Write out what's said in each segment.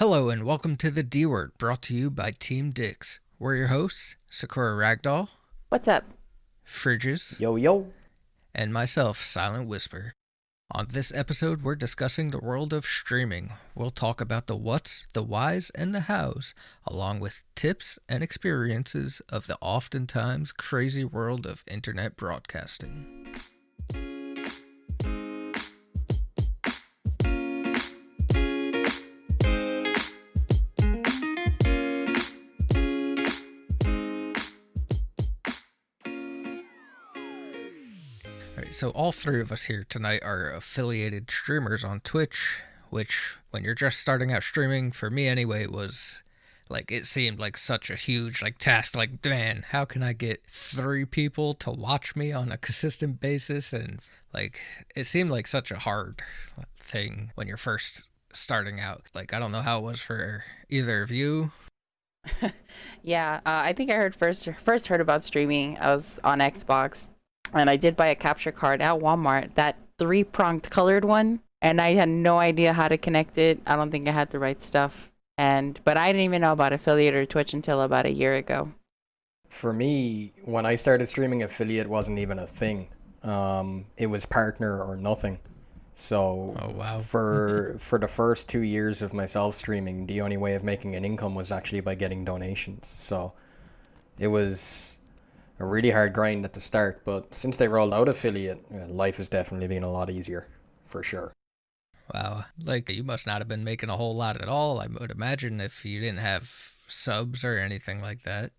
Hello and welcome to the D Word, brought to you by Team Dix. We're your hosts, SakuraRagdoll, What's up? Fridges, Yo, yo. and myself, Silent Whisper. On this episode, we're discussing the world of streaming. We'll talk about the whats, the whys, and the hows, along with tips and experiences of the oftentimes crazy world of internet broadcasting. Alright, so all three of us here tonight are affiliated streamers on Twitch, which, when you're just starting out streaming, for me anyway, was it seemed like such a huge task. Like, man, how can I get three people to watch me on a consistent basis? And it seemed like such a hard thing when you're first starting out. I don't know how it was for either of you. Yeah, I think I first heard about streaming. I was on Xbox, and I did buy a capture card at Walmart, that three-pronged colored one, and I had no idea how to connect it. I don't think I had the right stuff, but I didn't even know about affiliate or Twitch until about a year ago. For me, when I started streaming, affiliate wasn't even a thing. It was partner or nothing. So Oh, wow. for the first 2 years of myself streaming, the only way of making an income was actually by getting donations. So it was a really hard grind at the start, but since they rolled out affiliate, life has definitely been a lot easier, for sure. Wow. You must not have been making a whole lot at all, I would imagine, if you didn't have subs or anything like that.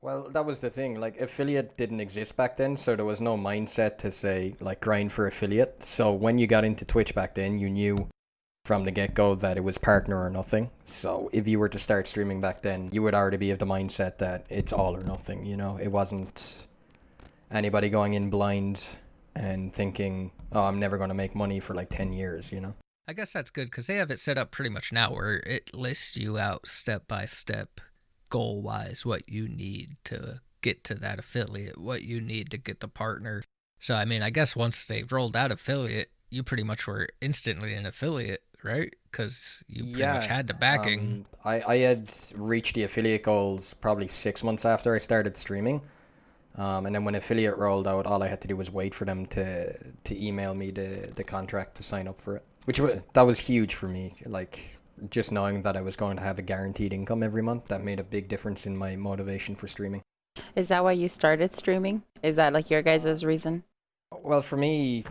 Well, that was the thing. Affiliate didn't exist back then, so there was no mindset to say, grind for affiliate. So when you got into Twitch back then, you knew from the get-go that it was partner or nothing. So if you were to start streaming back then, you would already be of the mindset that it's all or nothing, It wasn't anybody going in blind and thinking, oh, I'm never going to make money for 10 years. I guess that's good because they have it set up pretty much now where it lists you out step by step, goal wise, what you need to get to that affiliate, what you need to get the partner. So, I mean, I guess once they rolled out affiliate, you pretty much were instantly an affiliate, right? Because you pretty much Yeah, had the backing. I had reached the affiliate goals probably 6 months after I started streaming. And then when affiliate rolled out, all I had to do was wait for them to email me the contract to sign up for it. That was huge for me. Just knowing that I was going to have a guaranteed income every month, that made a big difference in my motivation for streaming. Is that why you started streaming? Is that your guys' reason? Well, for me,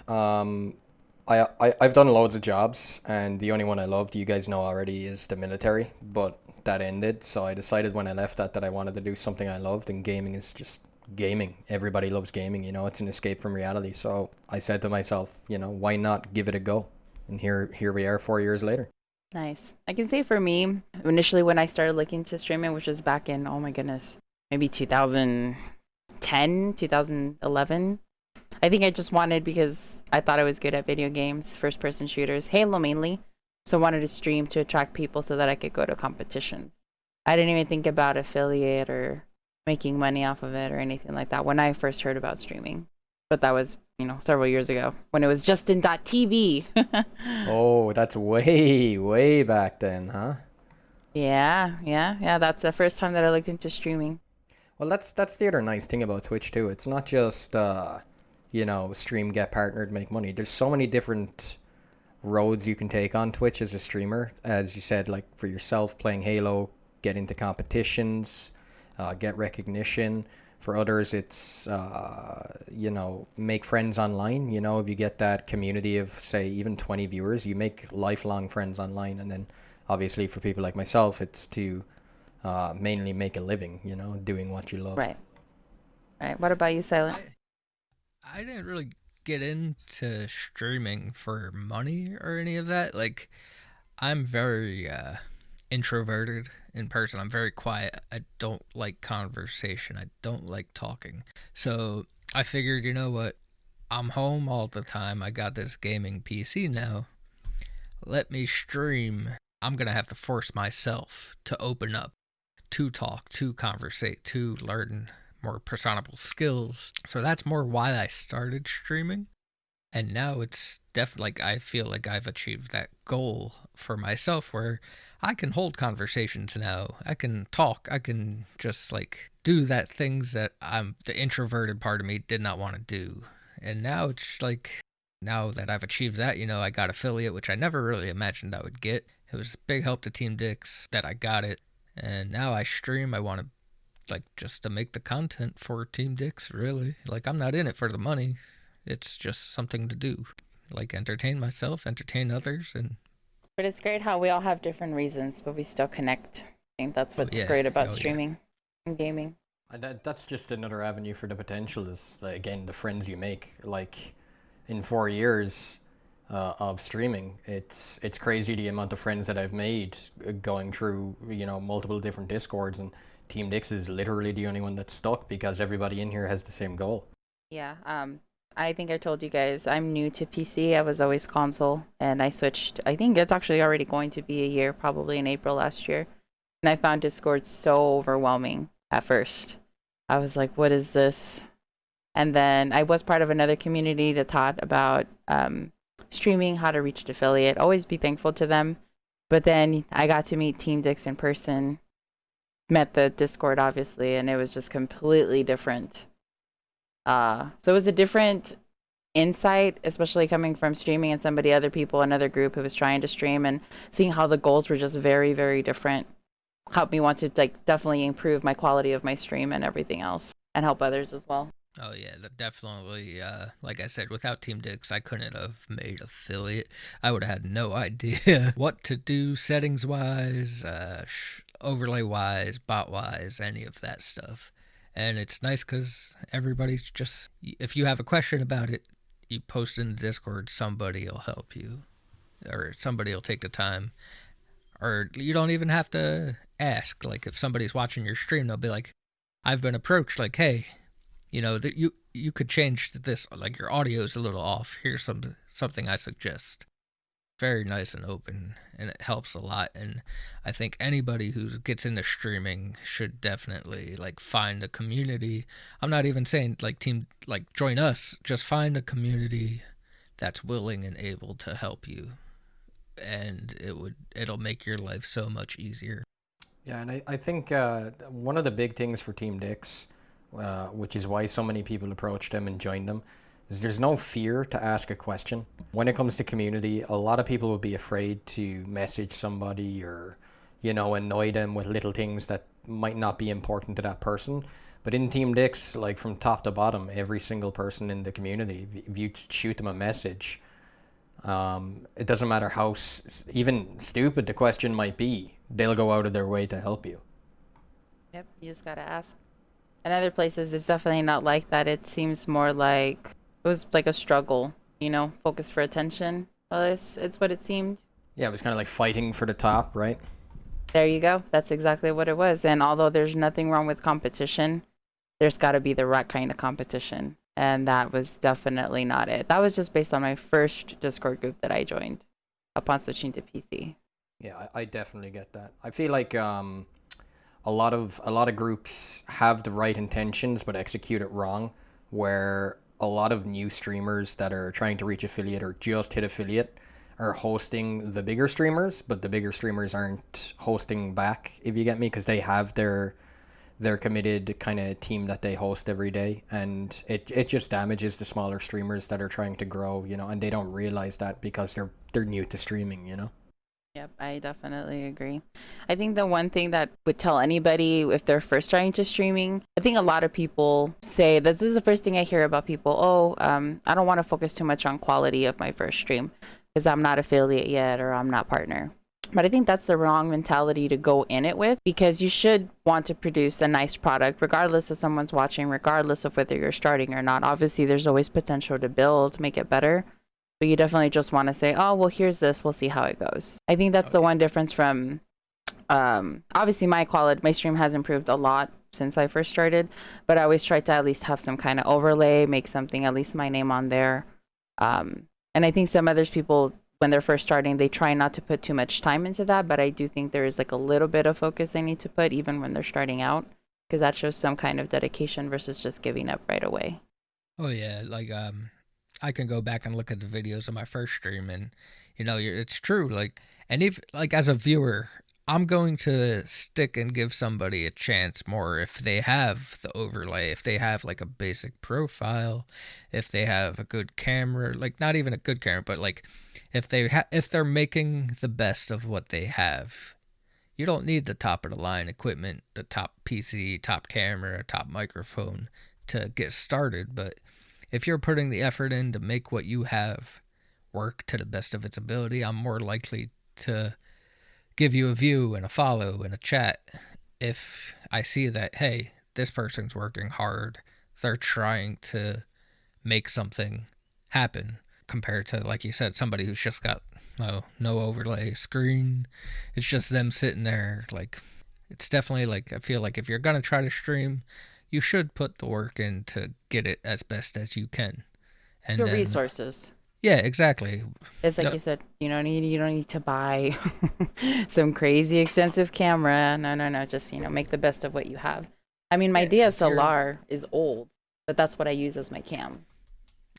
I've done loads of jobs, and the only one I loved, you guys know already, is the military. But that ended, so I decided when I left that I wanted to do something I loved, and gaming is just gaming. Everybody loves gaming, it's an escape from reality. So I said to myself, why not give it a go? And here we are 4 years later. Nice. I can say for me, initially when I started looking to streaming, which was back in, oh my goodness, maybe 2010, 2011. I think I just wanted, because I thought I was good at video games, first person shooters, Halo mainly. So I wanted to stream to attract people so that I could go to competitions. I didn't even think about affiliate or making money off of it or anything like that when I first heard about streaming. But that was, several years ago when it was just in .tv. Oh, that's way, way back then, huh? Yeah. That's the first time that I looked into streaming. Well, that's the other nice thing about Twitch too. It's not just stream, get partnered, make money. There's so many different roads you can take on Twitch as a streamer. As you said, for yourself, playing Halo, get into competitions, get recognition. For others, it's make friends online. If you get that community of, say, even 20 viewers, you make lifelong friends online. And then obviously for people like myself, it's to mainly make a living, doing what you love. Right. What about you, Silent? I didn't really get into streaming for money or any of that. I'm very introverted in person. I'm very quiet. I don't like conversation. I don't like talking. So I figured, you know what? I'm home all the time. I got this gaming PC now. Let me stream. I'm going to have to force myself to open up, to talk, to conversate, to learn more personable skills. So that's more why I started streaming. And now it's definitely like I feel like I've achieved that goal for myself where I can hold conversations now. I can talk. I can just like do that things that the introverted part of me did not want to do. And now it's like now that I've achieved that, I got affiliate, which I never really imagined I would get. It was a big help to Team Dix that I got it. And now I stream. I want to like just to make the content for Team Dix, really. Like I'm not in it for the money. It's just something to do. Like entertain myself, entertain others, and But it's great how we all have different reasons, but we still connect. I think that's what's great about streaming and gaming. And that's just another avenue for the potential is, like, again, the friends you make. Like, in 4 years of streaming, it's crazy the amount of friends that I've made going through, multiple different Discords, and Team Dix is literally the only one that's stuck because everybody in here has the same goal. Yeah, I think I told you guys I'm new to PC. I was always console, and I switched. I think it's actually already going to be a year, probably in April last year. And I found Discord so overwhelming at first. I was like, what is this? And then I was part of another community that taught about streaming, how to reach an affiliate. Always be thankful to them. But then I got to meet Team Dix in person, met the Discord, obviously, and it was just completely different. So it was a different insight, especially coming from streaming and other people, another group who was trying to stream, and seeing how the goals were just very, very different. Helped me want to like definitely improve my quality of my stream and everything else, and help others as well. Oh yeah, definitely. Like I said, without Team Dix, I couldn't have made affiliate. I would have had no idea what to do settings wise, overlay wise, bot wise, any of that stuff. And it's nice because everybody's just, if you have a question about it, you post in the Discord, somebody will help you, or somebody will take the time, or you don't even have to ask. Like if somebody's watching your stream, they'll be like, I've been approached, like, hey, that you could change this, like your audio is a little off. Here's something I suggest. Very nice and open, and it helps a lot. And I think anybody who gets into streaming should definitely like find a community. I'm not even saying like join us. Just find a community that's willing and able to help you, and it'll make your life so much easier. Yeah, and I think one of the big things for Team Dix, which is why so many people approach them and join them, is there's no fear to ask a question. When it comes to community, a lot of people would be afraid to message somebody or, annoy them with little things that might not be important to that person. But in Team Dix, like from top to bottom, every single person in the community, if you shoot them a message, it doesn't matter how even stupid the question might be, they'll go out of their way to help you. Yep, you just gotta ask. In other places, it's definitely not like that. It seems more like it was like a struggle, focus for attention. Well, it's what it seemed. Yeah, it was kind of like fighting for the top, right? There you go. That's exactly what it was. And although there's nothing wrong with competition, there's got to be the right kind of competition. And that was definitely not it. That was just based on my first Discord group that I joined upon switching to PC. Yeah, I definitely get that. I feel like a lot of groups have the right intentions but execute it wrong, where a lot of new streamers that are trying to reach affiliate or just hit affiliate are hosting the bigger streamers, but the bigger streamers aren't hosting back, if you get me, because they have their committed kind of team that they host every day, and it just damages the smaller streamers that are trying to grow, and they don't realize that because they're new to streaming. Yep, I definitely agree. I think the one thing that would tell anybody if they're first starting to streaming, I think a lot of people say this is the first thing I hear about people. I don't want to focus too much on quality of my first stream because I'm not affiliate yet or I'm not partner. But I think that's the wrong mentality to go in it with, because you should want to produce a nice product regardless if someone's watching, regardless of whether you're starting or not. Obviously, there's always potential to build, make it better. But you definitely just want to say, oh, well, here's this. We'll see how it goes. I think that's the one difference from, obviously, my stream has improved a lot since I first started. But I always try to at least have some kind of overlay, make something, at least my name on there. And I think some others people, when they're first starting, they try not to put too much time into that. But I do think there is like a little bit of focus they need to put even when they're starting out, because that shows some kind of dedication versus just giving up right away. Oh, yeah. Like, I can go back and look at the videos of my first stream, and it's true. Like, and if like as a viewer, I'm going to stick and give somebody a chance more if they have the overlay, if they have like a basic profile, if they have a good camera, like not even a good camera, but like if they're making the best of what they have. You don't need the top of the line equipment, the top PC, top camera, top microphone to get started, but if you're putting the effort in to make what you have work to the best of its ability, I'm more likely to give you a view and a follow and a chat if I see that, hey, this person's working hard. They're trying to make something happen compared to, like you said, somebody who's just got no overlay screen. It's just them sitting there. Like, it's definitely like, I feel like if you're going to try to stream, you should put the work in to get it as best as you can. And Your then, resources. yeah, exactly. It's like you said, you don't need to buy some crazy expensive camera. No. Just, make the best of what you have. I mean, my DSLR is old, but that's what I use as my cam.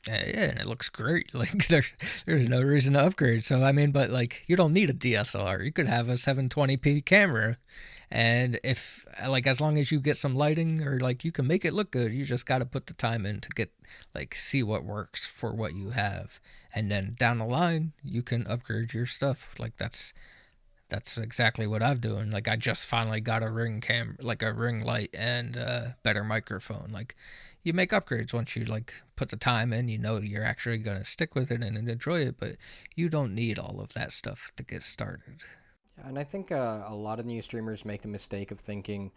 Yeah, and it looks great. Like there's no reason to upgrade. So I mean, but like you don't need a DSLR. You could have a 720p camera, and if like as long as you get some lighting or like you can make it look good, you just got to put the time in to get like see what works for what you have, and then down the line you can upgrade your stuff. Like that's exactly what I'm doing. Like I just finally got a like a ring light and a better microphone. Like you make upgrades once you like put the time in, you're actually going to stick with it and enjoy it, but you don't need all of that stuff to get started. And I think a lot of new streamers make the mistake of thinking,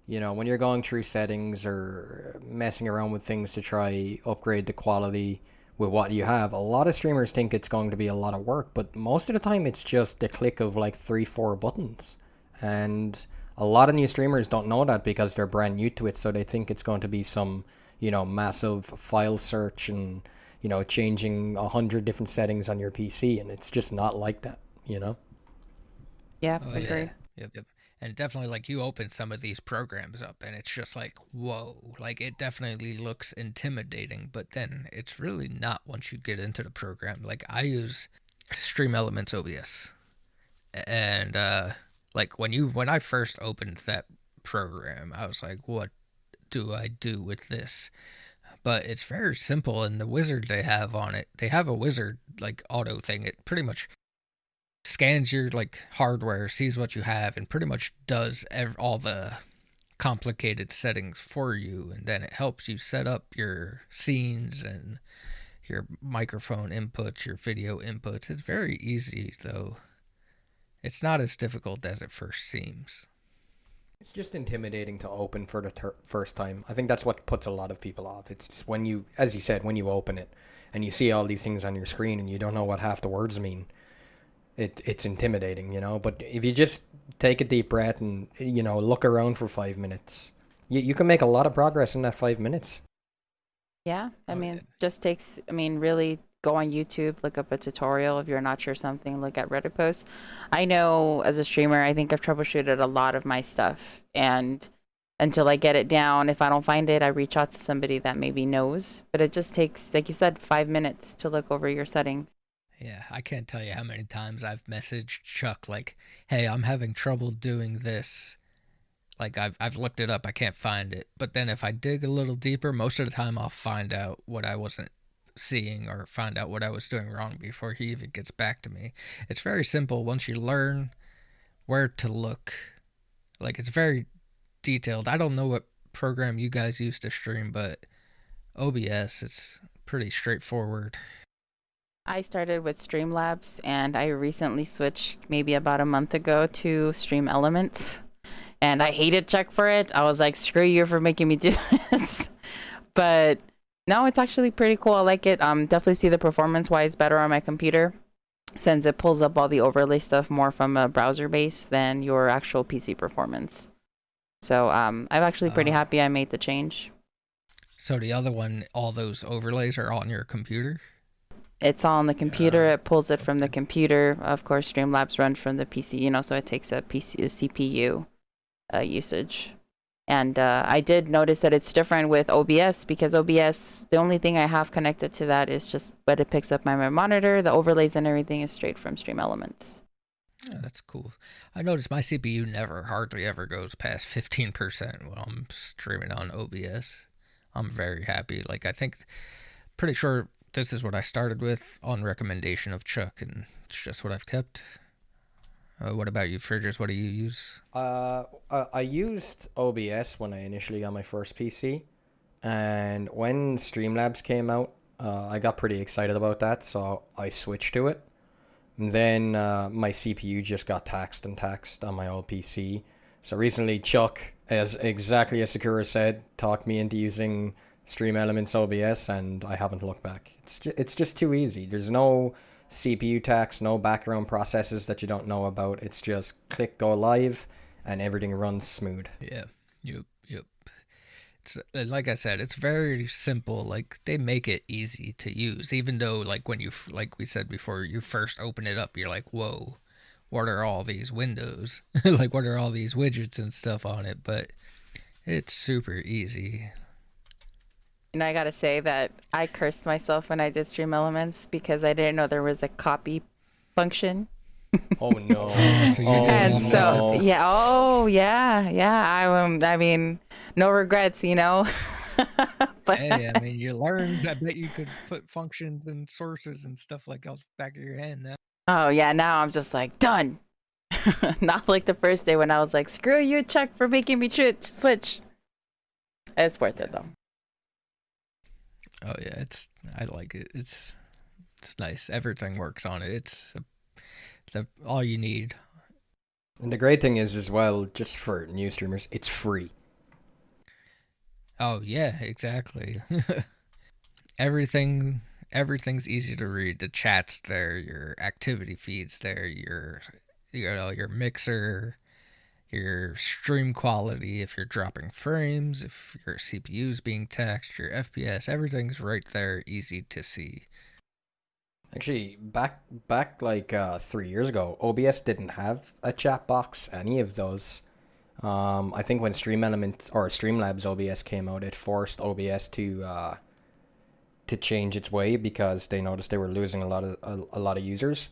when you're going through settings or messing around with things to try upgrade the quality with what you have, a lot of streamers think it's going to be a lot of work, but most of the time it's just the click of like 3-4 buttons. And a lot of new streamers don't know that because they're brand new to it, so they think it's going to be some massive file search and changing 100 different settings on your PC, and it's just not like that. Yeah, Oh, I agree. yeah. Yep. And definitely, like, you open some of these programs up, and it's just like, whoa. Like, it definitely looks intimidating, but then it's really not once you get into the program. Like, I use Stream Elements OBS. And, like, when I first opened that program, I was like, what do I do with this? But it's very simple, and the wizard they have on it, they have a wizard, like, auto thing. It pretty much scans your like hardware, sees what you have, and pretty much does all the complicated settings for you, and then it helps you set up your scenes and your microphone inputs, your video inputs. It's very easy, though. It's not as difficult as it first seems. It's just intimidating to open for the first time. I think that's what puts a lot of people off. It's just when you, as you said, when you open it and you see all these things on your screen and you don't know what half the words mean. It's intimidating, But if you just take a deep breath and, look around for 5 minutes, you can make a lot of progress in that 5 minutes. Yeah, just takes, really go on YouTube, look up a tutorial. If you're not sure something, look at Reddit posts. I know as a streamer, I think I've troubleshooted a lot of my stuff. And until I get it down, if I don't find it, I reach out to somebody that maybe knows. But it just takes, like you said, 5 minutes to look over your settings. Yeah, I can't tell you how many times I've messaged Chuck like, "Hey, I'm having trouble doing this. Like I've looked it up, I can't find it." But then if I dig a little deeper, most of the time I'll find out what I wasn't seeing or find out what I was doing wrong before he even gets back to me. It's very simple once you learn where to look. Like it's very detailed. I don't know what program you guys use to stream, but OBS is pretty straightforward. I started with Streamlabs, and I recently switched maybe about a month ago to Stream Elements. And I hated Chuck for it. I was like, screw you for making me do this. But no, it's actually pretty cool. I like it. Definitely see the performance-wise better on my computer, since it pulls up all the overlay stuff more from a browser base than your actual PC performance. So I'm actually pretty happy I made the change. So the other one, all those overlays are on your computer? It's all on the computer. It pulls it from the computer. Of course, Streamlabs runs from the PC, so it takes a CPU usage. And I did notice that it's different with OBS because OBS, the only thing I have connected to that is just what it picks up my monitor. The overlays and everything is straight from Stream Elements. Yeah, that's cool. I noticed my CPU never, hardly ever goes past 15% when I'm streaming on OBS. I'm very happy. Like, I think, pretty sure this is what I started with on recommendation of Chuck, and it's just what I've kept. What about you, Fridges? What do you use? I used OBS when I initially got my first PC, and when Streamlabs came out, I got pretty excited about that, so I switched to it. And then my CPU just got taxed on my old PC. So recently, Chuck, as exactly as Sakura said, talked me into using Stream Elements OBS, and I haven't looked back. It's just too easy. There's no CPU tax, no background processes that you don't know about. It's just click go live, and everything runs smooth. Yeah. Yep. It's, like I said, it's very simple. Like, they make it easy to use, even though, like, when you, like we said before, you first open it up, you're like, whoa, what are all these windows? Like, what are all these widgets and stuff on it? But it's super easy. And I gotta say that I cursed myself when I did Stream Elements because I didn't know there was a copy function. Oh no! So you And didn't so, know. yeah, oh yeah. I mean, no regrets, you know. But Hey, I mean, you learned. I bet you could put functions and sources and stuff like off the back of your hand now. oh yeah, now I'm just like done. Not like the first day when I was like, screw you, Chuck, for making me switch. It's worth it though. Oh yeah, I like it. It's nice. Everything works on it. It's all you need. And the great thing is, as well, just for new streamers, it's free. Oh yeah, exactly. Everything's easy to read. The chat's there, your activity feeds there, your mixer, your stream quality, if you're dropping frames, if your CPU's being taxed, your FPS, everything's right there, easy to see. Actually, back like 3 years ago, OBS didn't have a chat box, any of those. I think when Stream Elements or Streamlabs OBS came out, it forced OBS to change its way because they noticed they were losing a lot of users.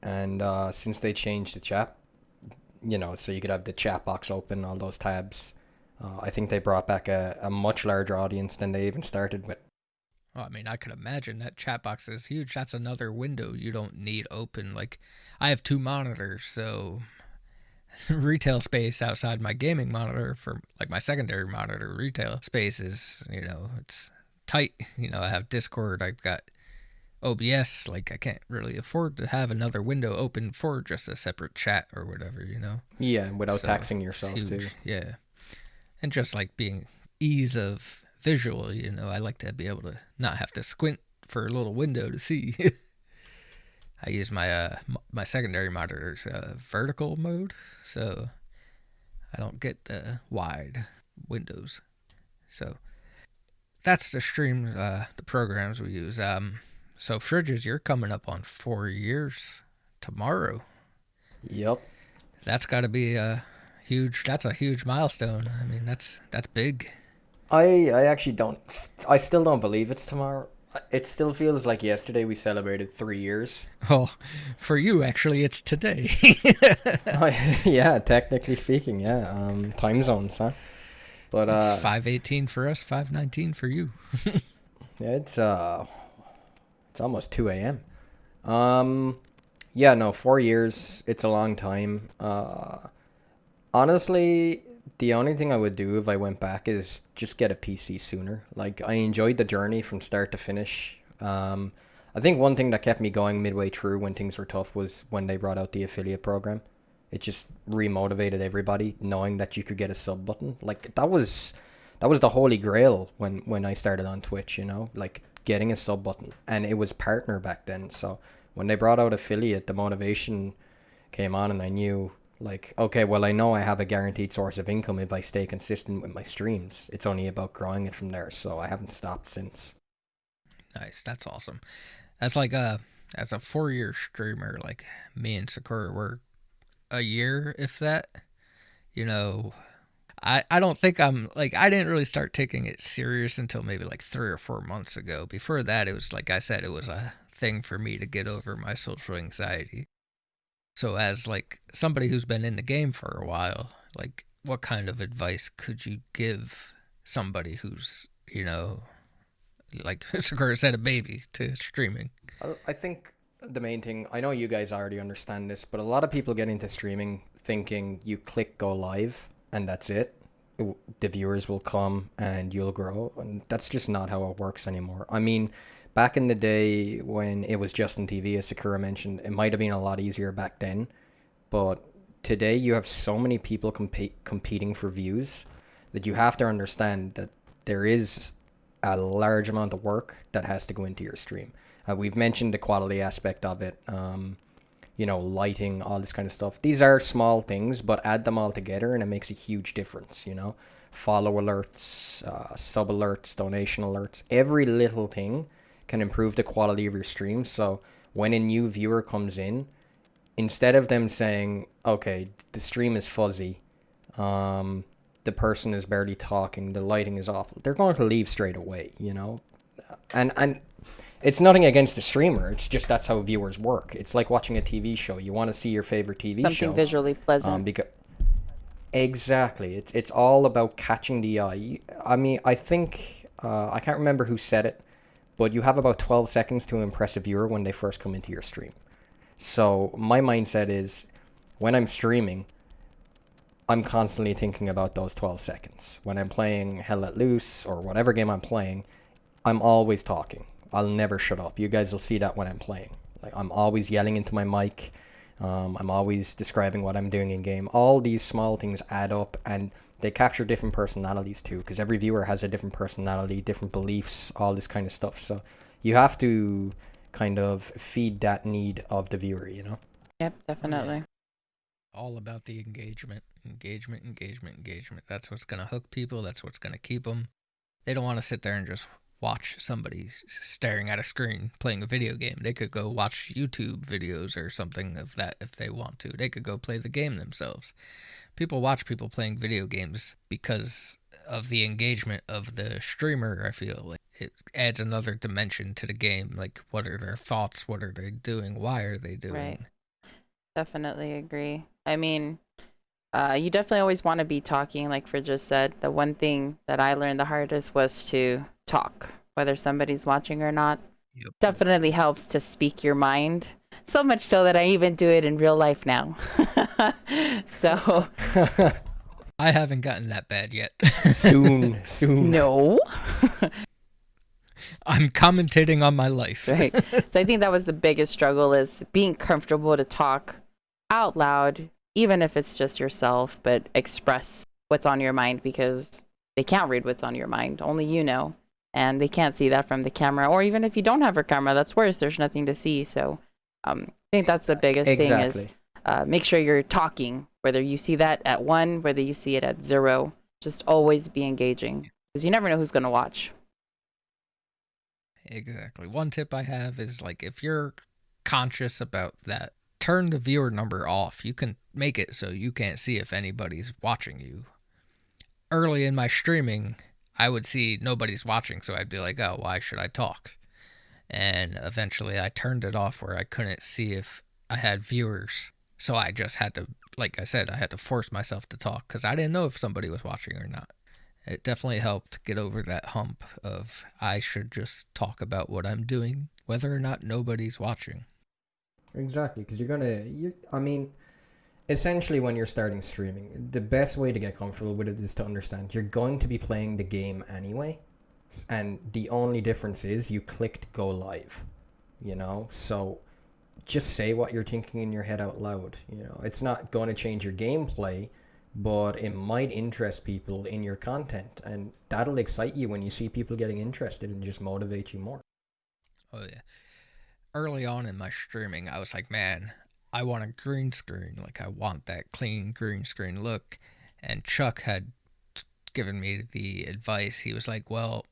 And since they changed the chat, so you could have the chat box open, all those tabs. I think they brought back a much larger audience than they even started with. Oh, I mean, I could imagine that chat box is huge. That's another window you don't need open. Like, I have 2 monitors, so retail space outside my gaming monitor for, like, my secondary monitor retail space is, it's tight. I have Discord, I've got OBS. Like, I can't really afford to have another window open for just a separate chat or whatever, Yeah, without So, taxing it's yourself huge. too. Yeah. And just, like, being ease of visual, I like to be able to not have to squint for a little window to see. I use my my secondary monitor's vertical mode, so I don't get the wide windows. So that's the stream, the programs we use. So Fridges, you're coming up on 4 years tomorrow. Yep. That's got to be that's a huge milestone. I mean, that's big. I actually don't. I still don't believe it's tomorrow. It still feels like yesterday we celebrated 3 years. Oh, for you, actually, it's today. Yeah, technically speaking, yeah. Time zones, huh? But It's 5:18 for us, 5:19 for you. yeah, it's almost 2 a.m. Yeah, no, 4 years. It's a long time. Honestly, the only thing I would do if I went back is just get a PC sooner. Like, I enjoyed the journey from start to finish. I think one thing that kept me going midway through when things were tough was when they brought out the affiliate program. It just remotivated everybody, knowing that you could get a sub button. Like, that was the holy grail when I started on Twitch, like getting a sub button. And it was partner back then. So when they brought out affiliate, the motivation came on, and I knew, like, okay, well, I know I have a guaranteed source of income if I stay consistent with my streams. It's only about growing it from there, so I haven't stopped since. Nice, that's awesome. That's like as a 4-year streamer, like me and Sakura were a year, if that. I don't think I'm like, I didn't really start taking it serious until maybe like 3 or 4 months ago. Before that, it was like I said, it was a thing for me to get over my social anxiety. So as like somebody who's been in the game for a while, like what kind of advice could you give somebody who's, like Sakura said, a baby to streaming? I think the main thing, I know you guys already understand this, but a lot of people get into streaming thinking you click go live and that's it. The viewers will come and you'll grow. And that's just not how it works anymore. I mean, back in the day when it was just on TV, as Sakura mentioned, it might have been a lot easier back then. But today you have so many people competing for views that you have to understand that there is a large amount of work that has to go into your stream. We've mentioned the quality aspect of it, lighting, all this kind of stuff. These are small things, but add them all together and it makes a huge difference, Follow alerts, sub alerts, donation alerts. Every little thing can improve the quality of your stream. So when a new viewer comes in, instead of them saying, okay, the stream is fuzzy, the person is barely talking, the lighting is awful, they're going to leave straight away, And it's nothing against the streamer. It's just that's how viewers work. It's like watching a TV show. You want to see your favorite TV show. Something visually pleasant. Exactly. It's all about catching the eye. I mean, I think, I can't remember who said it, but you have about 12 seconds to impress a viewer when they first come into your stream. So my mindset is, when I'm streaming, I'm constantly thinking about those 12 seconds. When I'm playing Hell Let Loose or whatever game I'm playing, I'm always talking. I'll never shut up. You guys will see that when I'm playing. Like, I'm always yelling into my mic. I'm always describing what I'm doing in game. All these small things add up, and they capture different personalities too, because every viewer has a different personality, different beliefs, all this kind of stuff. So you have to kind of feed that need of the viewer, Yep, definitely. Yeah. All about the engagement. That's what's going to hook people. That's what's going to keep them. They don't want to sit there and just watch somebody staring at a screen playing a video game. They could go watch YouTube videos or something of that if they want to. They could go play the game themselves. People watch people playing video games because of the engagement of the streamer. I feel like it adds another dimension to the game. Like, what are their thoughts? What are they doing? Why are they doing? Right. Definitely agree. I mean, you definitely always want to be talking, like Frid just said. The one thing that I learned the hardest was to talk, whether somebody's watching or not. Yep. Definitely helps to speak your mind. So much so that I even do it in real life now. So I haven't gotten that bad yet. Soon. No. I'm commentating on my life. Right. So I think that was the biggest struggle, is being comfortable to talk out loud, even if it's just yourself, but express what's on your mind, because they can't read what's on your mind. Only you know. And they can't see that from the camera. Or even if you don't have a camera, that's worse. There's nothing to see. So I think that's the biggest thing, is make sure you're talking, whether you see that at 1, whether you see it at 0. Just always be engaging, because you never know who's going to watch. Exactly. One tip I have is, like, if you're conscious about that, turn the viewer number off. You can make it so you can't see if anybody's watching you. Early in my streaming, I would see nobody's watching, so I'd be like, oh, why should I talk? And eventually I turned it off where I couldn't see if I had viewers. So I just had to, like I said, I had to force myself to talk because I didn't know if somebody was watching or not. It definitely helped get over that hump of I should just talk about what I'm doing, whether or not nobody's watching. Exactly, because I mean, essentially when you're starting streaming, the best way to get comfortable with it is to understand you're going to be playing the game anyway, and the only difference is you clicked go live, so just say what you're thinking in your head out loud. It's not going to change your gameplay, but it might interest people in your content, and that'll excite you when you see people getting interested and just motivate you more. Oh yeah. Early on in my streaming, I was like, man, I want a green screen. Like, I want that clean green screen look. And Chuck had given me the advice. He was like, well,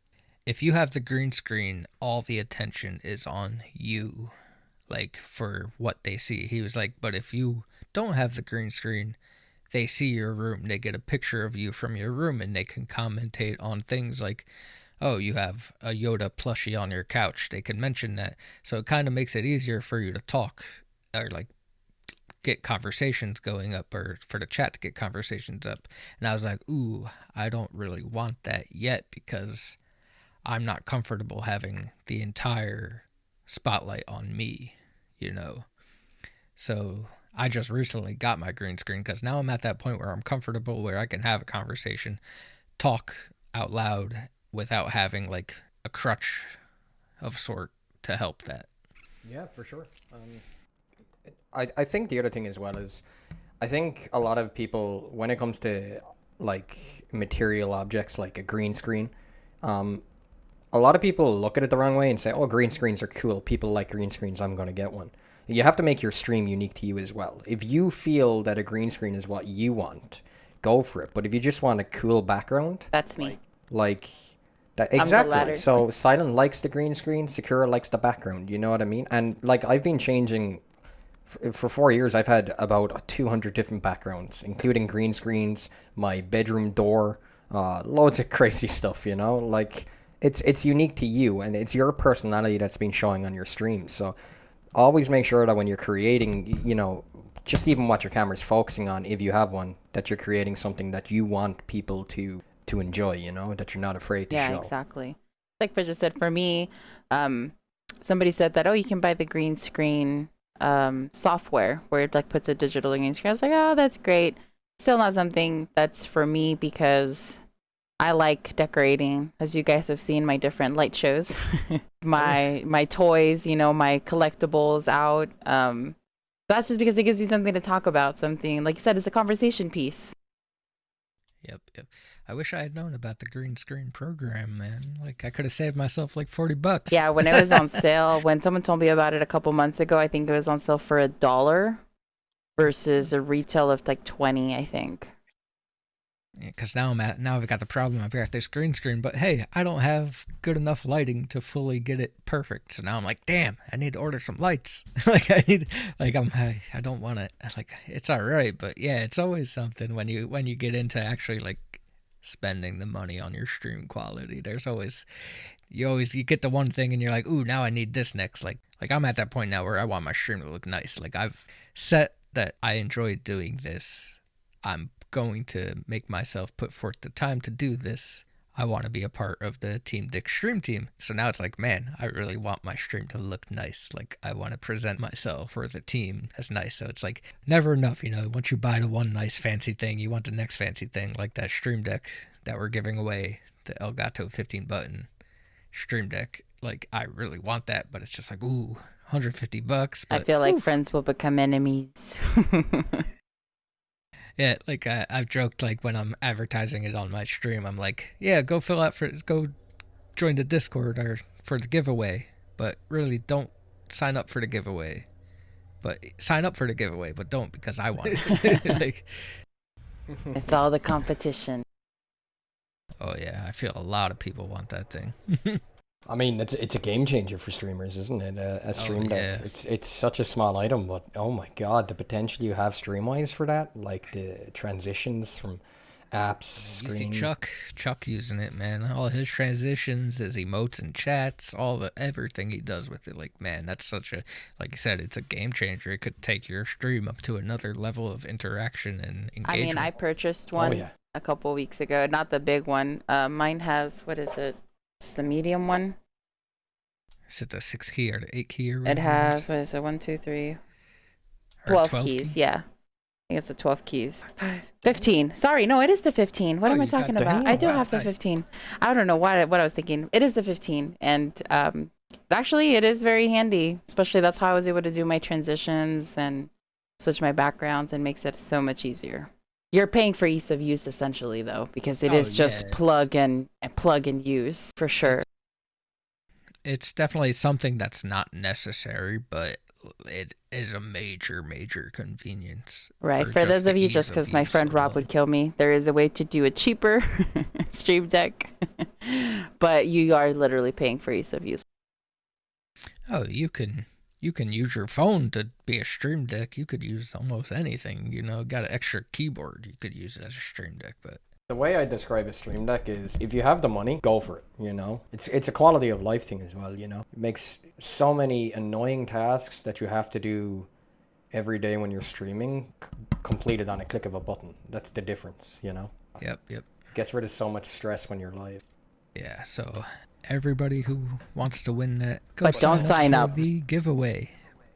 if you have the green screen, all the attention is on you, like, for what they see. He was like, but if you don't have the green screen, they see your room, they get a picture of you from your room, and they can commentate on things like, oh, you have a Yoda plushie on your couch. They can mention that. So it kind of makes it easier for you to talk or like get conversations going up, or for the chat to get conversations up. And I was like, ooh, I don't really want that yet because I'm not comfortable having the entire spotlight on me, you know. So I just recently got my green screen because now I'm at that point where I'm comfortable, where I can have a conversation, talk out loud without having like a crutch of sort to help that. Yeah, for sure. I think the other thing as well is, I think a lot of people, when it comes to like material objects like a green screen, a lot of people look at it the wrong way and say, oh, green screens are cool. People like green screens. I'm going to get one. You have to make your stream unique to you as well. If you feel that a green screen is what you want, go for it. But if you just want a cool background, That's me. like that, I'm the exactly. latter. So Silent likes the green screen, Sakura likes the background. You know what I mean? And like I've been changing for 4 years. I've had about 200 different backgrounds, including green screens, my bedroom door, loads of crazy stuff. You know, like it's unique to you, and it's your personality that's been showing on your stream. So always make sure that when you're creating, you know, just even what your camera's focusing on, if you have one, that you're creating something that you want people to enjoy, you know, that you're not afraid to show. Yeah, exactly. Like Bridget said, for me, somebody said that, oh, you can buy the green screen software where it like puts a digital green screen. I was like, oh, that's great. Still not something that's for me because I like decorating, as you guys have seen my different light shows, my toys, you know, my collectibles out. That's just because it gives me something to talk about. Something, like you said, it's a conversation piece. Yep. I wish I had known about the green screen program, man. Like, I could have saved myself like $40. Yeah, when it was on sale, when someone told me about it a couple months ago, I think it was on sale for $1 versus a retail of like 20, I think. Because now I've got the problem. I've got this green screen, but hey, I don't have good enough lighting to fully get it perfect. So now I'm like, damn, I need to order some lights. I don't want it. Like, it's all right, but yeah, it's always something when you get into actually like spending the money on your stream quality. There's always you get the one thing and you're like, ooh, now I need this next. Like I'm at that point now where I want my stream to look nice. Like, I've set that I enjoy doing this. I'm going to make myself put forth the time to do this. I want to be a part of the Team Dick stream team. So now it's like, man, I really want my stream to look nice. Like, I want to present myself for the team as nice. So it's like never enough, you know. Once you buy the one nice fancy thing, you want the next fancy thing, like that stream deck that we're giving away, the Elgato 15 button stream deck. Like, I really want that, but it's just like, ooh, $150. But I feel like friends will become enemies. yeah, like I've joked, like when I'm advertising it on my stream, I'm like, yeah, go join the Discord or for the giveaway, but really don't sign up for the giveaway. But sign up for the giveaway, but don't, because I want it. Like, It's all the competition. oh yeah, I feel a lot of people want that thing. I mean, it's a game changer for streamers, isn't it? A stream deck. Yeah. It's such a small item, but oh my god, the potential you have stream-wise for that, like the transitions from apps, You screen. see Chuck using it, man. All his transitions, his emotes and chats, everything he does with it. Like, man, that's such a, like you said, it's a game changer. It could take your stream up to another level of interaction and engagement. I mean, I purchased one a couple weeks ago. Not the big one. Mine has, what is it? It's the medium one. Is it the 6 key or the 8 key? Or It has, what is it? 1, 2, 3, 12 keys. Yeah. I think it's the 12 keys. 15. Sorry, no, it is the 15. What am I talking about? I do have the 15. I don't know what I was thinking. It is the 15. And actually, it is very handy. Especially that's how I was able to do my transitions and switch my backgrounds, and makes it so much easier. You're paying for ease of use essentially, though, because it is just plug and use for sure. It's definitely something that's not necessary, but it is a major convenience. Right. For those of you, just because my friend Rob would kill me, there is a way to do a cheaper stream deck, but you are literally paying for ease of use. Oh, you can You can use your phone to be a stream deck. You could use almost anything, got an extra keyboard. You could use it as a stream deck, but The way I describe a stream deck is if you have the money, go for it. It's a quality of life thing as well. It makes so many annoying tasks that you have to do every day when you're streaming completed on a click of a button. That's the difference. Yep. Gets rid of so much stress when you're live. Yeah, so everybody who wants to win that, go But don't sign for up. the giveaway.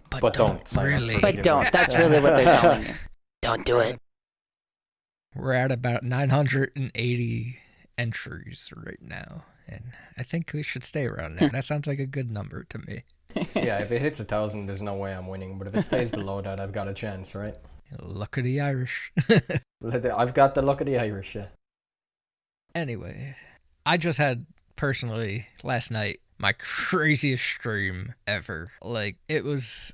But don't sign up really. for But don't. That's really what they're telling you. Don't do it. We're at about 980 entries right now, and I think we should stay around there. That sounds like a good number to me. Yeah, if it hits 1,000, there's no way I'm winning. But if it stays below that, I've got a chance, right? Luck of the Irish. I've got the luck of the Irish, yeah. Anyway, I just had, personally, last night, my craziest stream ever. Like, it was...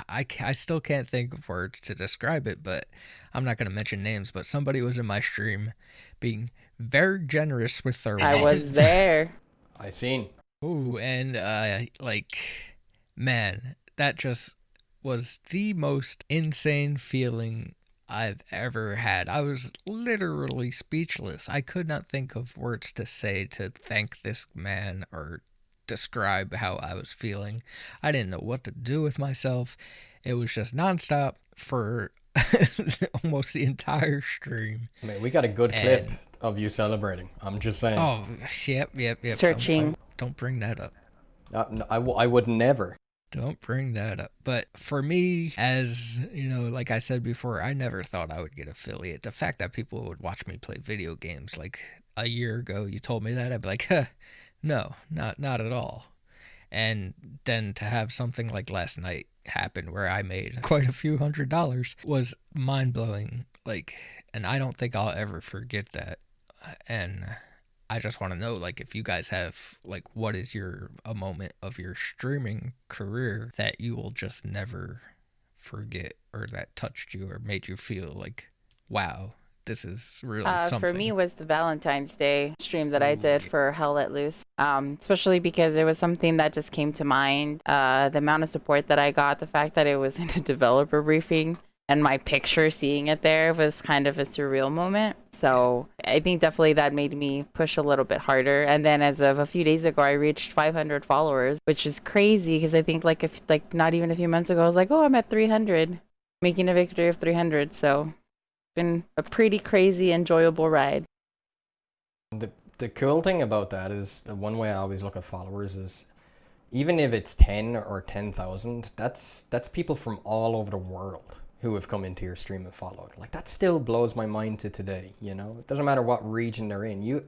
I still can't think of words to describe it, but I'm not going to mention names, but somebody was in my stream being very generous with their I was there. I seen. Ooh, and man, that just was the most insane feeling I've ever had. I was literally speechless. I could not think of words to say to thank this man or describe how I was feeling. I didn't know what to do with myself. It was just nonstop for almost the entire stream. I mean, we got a good clip of you celebrating. I'm just saying. Oh, yep. Searching. Don't bring that up. No, I would never. Don't bring that up. But for me, as like I said before, I never thought I would get affiliate. The fact that people would watch me play video games, like a year ago, you told me that, I'd be like, huh, no, not at all. And then to have something like last night happen where I made quite a few $100s was mind-blowing. Like, and I don't think I'll ever forget that. And I just want to know, like, if you guys have, like, what is a moment of your streaming career that you will just never forget, or that touched you or made you feel like, wow, this is really something. For me, was the Valentine's Day stream that I did for Hell Let Loose. Especially because it was something that just came to mind. The amount of support that I got, the fact that it was in a developer briefing, and my picture seeing it there was kind of a surreal moment. So I think definitely that made me push a little bit harder. And then as of a few days ago, I reached 500 followers, which is crazy because I think like not even a few months ago, I was like, oh, I'm at 300, making a victory of 300. So been a pretty crazy, enjoyable ride. The cool thing about that is the one way I always look at followers is even if it's 10 or 10,000, that's people from all over the world who have come into your stream and followed. Like, that still blows my mind to today. It doesn't matter what region they're in. You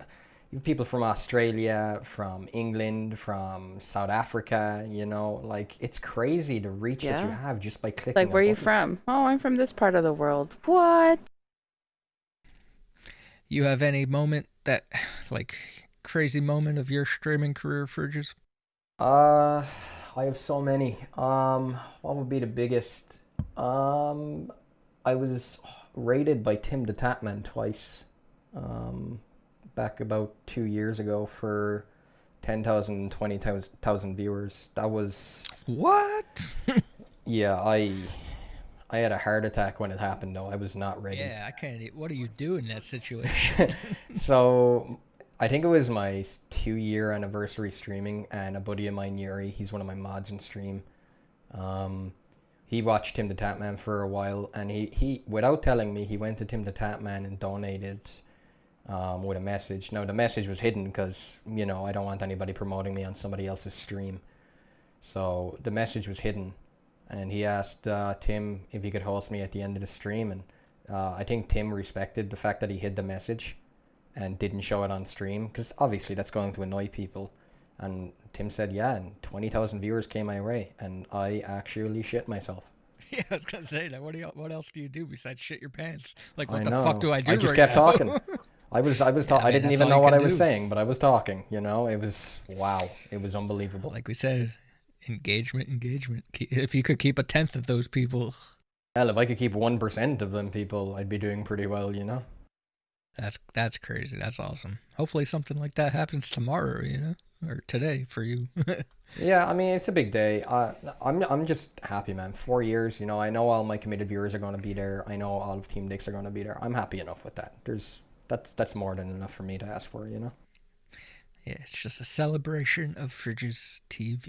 have people from Australia, from England, from South Africa. Like, it's crazy the reach that you have just by clicking. Like, where are you from? Oh, I'm from this part of the world. What? You have any moment that, like, crazy moment of your streaming career, Fridges? I have so many. What would be the biggest? I was rated by Tim the Tatman twice, back about 2 years ago for 10,000 and 20,000 viewers. That was... What? Yeah, I had a heart attack when it happened, though. I was not ready. Yeah, I can't. What do you do in that situation? So, I think it was my 2-year anniversary streaming, and a buddy of mine, Yuri, he's one of my mods in stream. He watched Tim the Tatman for a while, and he without telling me, he went to Tim the Tatman and donated with a message. Now, the message was hidden because, I don't want anybody promoting me on somebody else's stream. So, the message was hidden. And he asked Tim if he could host me at the end of the stream. And I think Tim respected the fact that he hid the message and didn't show it on stream, because obviously that's going to annoy people. And Tim said, yeah, and 20,000 viewers came my way, and I actually shit myself. Yeah, I was going to say that. What else do you do besides shit your pants? Like, what I the know. fuck do I do I just right kept now? talking. I didn't even know what I was saying, but I was talking, It was, wow. It was unbelievable. Like we said, engagement. If you could keep 1/10 of those people. Hell, if I could keep 1% of them people, I'd be doing pretty well, That's crazy. That's awesome. Hopefully something like that happens tomorrow, or today for you. Yeah, I mean it's a big day. I'm just happy, man. 4 years, I know all my committed viewers are going to be there. I know all of Team Dicks are going to be there. I'm happy enough with that. That's more than enough for me to ask for. Yeah, it's just a celebration of Fridge's TV.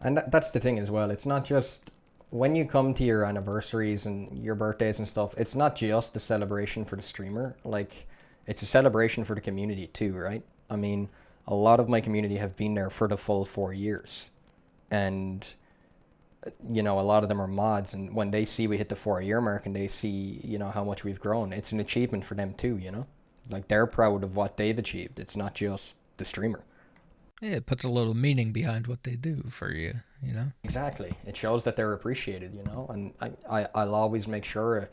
And that's the thing as well. It's not just when you come to your anniversaries and your birthdays and stuff. It's not just a celebration for the streamer. Like, it's a celebration for the community too, right? I mean, a lot of my community have been there for the full 4 years, and a lot of them are mods. And when they see we hit the 4 year mark and they see how much we've grown, it's an achievement for them too. Like they're proud of what they've achieved. It's not just the streamer. Yeah, it puts a little meaning behind what they do for you, you know? Exactly. It shows that they're appreciated. And I'll always make sure,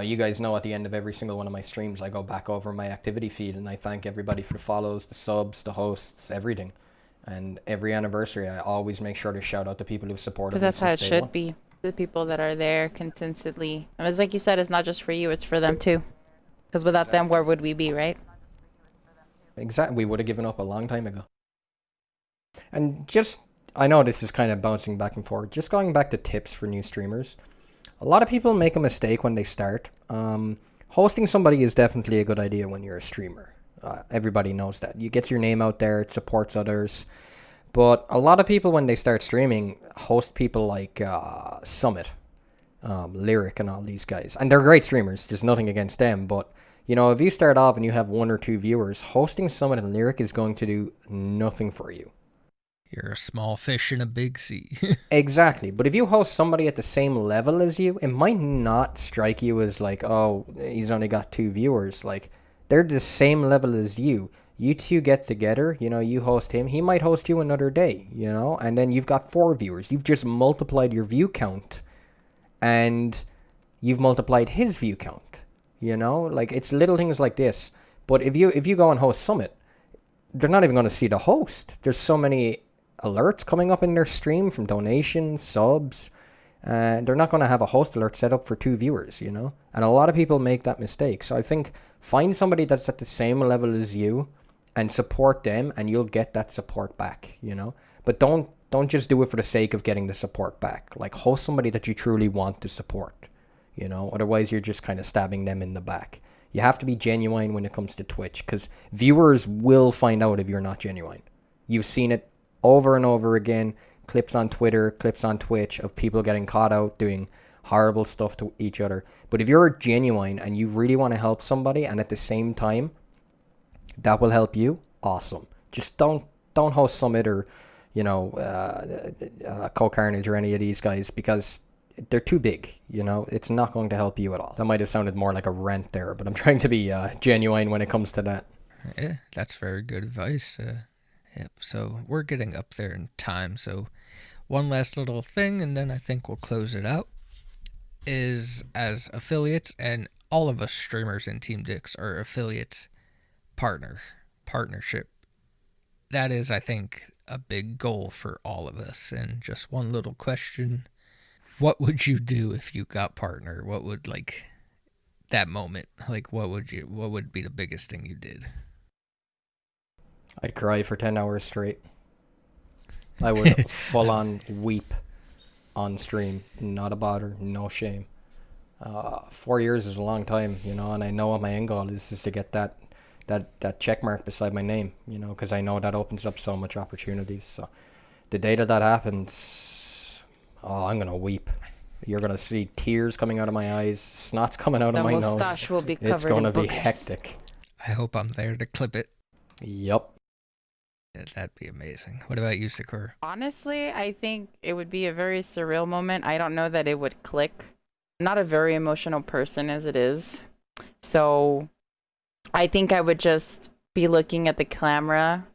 you guys know at the end of every single one of my streams, I go back over my activity feed and I thank everybody for the follows, the subs, the hosts, everything. And every anniversary, I always make sure to shout out the people who've supported Because me that's how since it day should one. be. The people that are there consistently. And it's like you said, it's not just for you, it's for them too. Because without them, Exactly. where would we be, right? Exactly. We would have given up a long time ago. And just, I know this is kind of bouncing back and forth. Just going back to tips for new streamers. A lot of people make a mistake when they start. Hosting somebody is definitely a good idea when you're a streamer. Everybody knows that. You get your name out there, it supports others. But a lot of people, when they start streaming, host people like Summit, Lyric, and all these guys. And they're great streamers. There's nothing against them. But, if you start off and you have 1 or 2 viewers, hosting Summit and Lyric is going to do nothing for you. You're a small fish in a big sea. Exactly. But if you host somebody at the same level as you, it might not strike you as like, oh, he's only got 2 viewers. Like, they're the same level as you. You two get together, you host him. He might host you another day, and then you've got 4 viewers. You've just multiplied your view count and you've multiplied his view count. Like, it's little things like this. But if you go and host Summit, they're not even going to see the host. There's so many alerts coming up in their stream from donations, subs. They're not going to have a host alert set up for 2 viewers, And a lot of people make that mistake. So I think find somebody that's at the same level as you and support them, and you'll get that support back. But don't just do it for the sake of getting the support back. Like, host somebody that you truly want to support. Otherwise you're just kind of stabbing them in the back. You have to be genuine when it comes to Twitch, because viewers will find out if you're not genuine. You've seen it over and over again. Clips on Twitter, clips on Twitch of people getting caught out doing horrible stuff to each other. But if you're genuine and you really want to help somebody, and at the same time that will help you, awesome. Just don't host Summit or Co-Carnage or any of these guys, because they're too big. It's not going to help you at all. That might have sounded more like a rant there, but I'm trying to be genuine when it comes to that. Yeah, that's very good advice. Yep, so we're getting up there in time. So one last little thing, and then I think we'll close it out, is as affiliates, and all of us streamers in Team Dix are affiliates, partnership. That is, I think, a big goal for all of us. And just one little question: what would you do if you got partner? What would, like, that moment, like, what would be the biggest thing you did? I'd cry for 10 hours straight. I would full on weep on stream. Not a bother, no shame. 4 years is a long time, and I know what my end goal is to get that check mark beside my name, because I know that opens up so much opportunities. So the day that happens, I'm going to weep. You're going to see tears coming out of my eyes, snot's coming out of my nose. The mustache will be covered It's going to in be boogers. hectic. I hope I'm there to clip it. Yep. Yeah, that'd be amazing. What about you, Sakura? Honestly, I think it would be a very surreal moment. I don't know that it would click. I'm not a very emotional person as it is. So I think I would just be looking at the camera,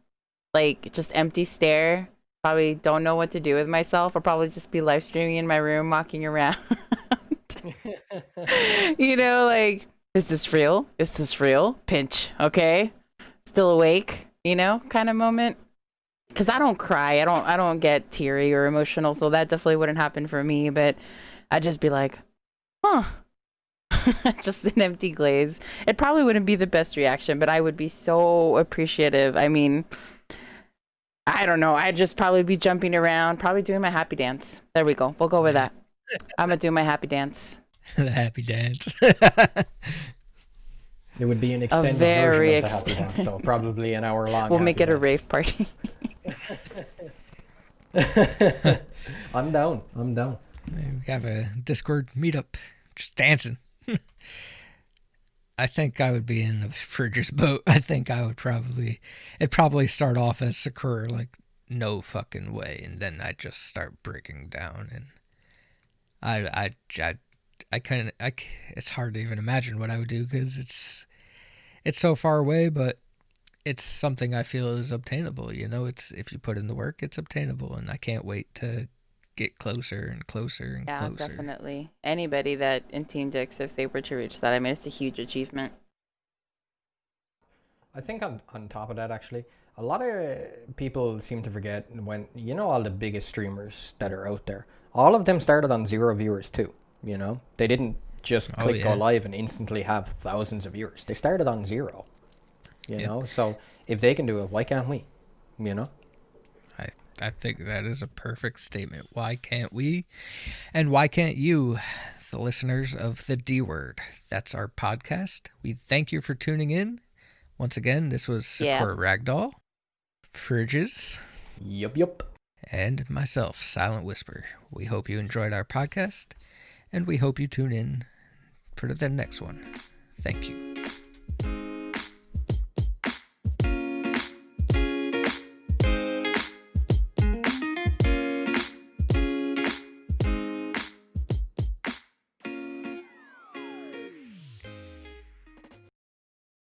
like just empty stare. Probably don't know what to do with myself. I'll probably just be live streaming in my room, walking around. Like, is this real? Is this real? Pinch. Okay. Still awake, kind of moment. Because I don't cry. I don't get teary or emotional, so that definitely wouldn't happen for me. But I'd just be like, huh. Just an empty glaze. It probably wouldn't be the best reaction, but I would be so appreciative. I mean, I don't know. I'd just probably be jumping around, probably doing my happy dance. There we go. We'll go with that. I'm gonna do my happy dance. The happy dance. It would be an extended version of the happy dance, though. Probably an hour long. We'll make it dance. a rave party. I'm down. We have a Discord meetup, just dancing. I think I would be in the Fridge's boat. I think I would it'd probably start off as Sakura, like, no fucking way, and then I'd just start breaking down, and it's hard to even imagine what I would do, because it's so far away, but it's something I feel is obtainable, it's, if you put in the work, it's obtainable, and I can't wait to get closer and closer and closer. Yeah, definitely. Anybody that in Team Dix, if they were to reach that, I mean, it's a huge achievement. I think on top of that, actually, a lot of people seem to forget when, all the biggest streamers that are out there, all of them started on 0 viewers too, They didn't just click go live and instantly have thousands of viewers. They started on 0, know? So if they can do it, why can't we, I think that is a perfect statement. Why can't we? And why can't you, the listeners of the D Word? That's our podcast. We thank you for tuning in. Once again, this was SakuraRagdoll, Fridges. Yup. And myself, Silent Whisper. We hope you enjoyed our podcast, and we hope you tune in for the next one. Thank you.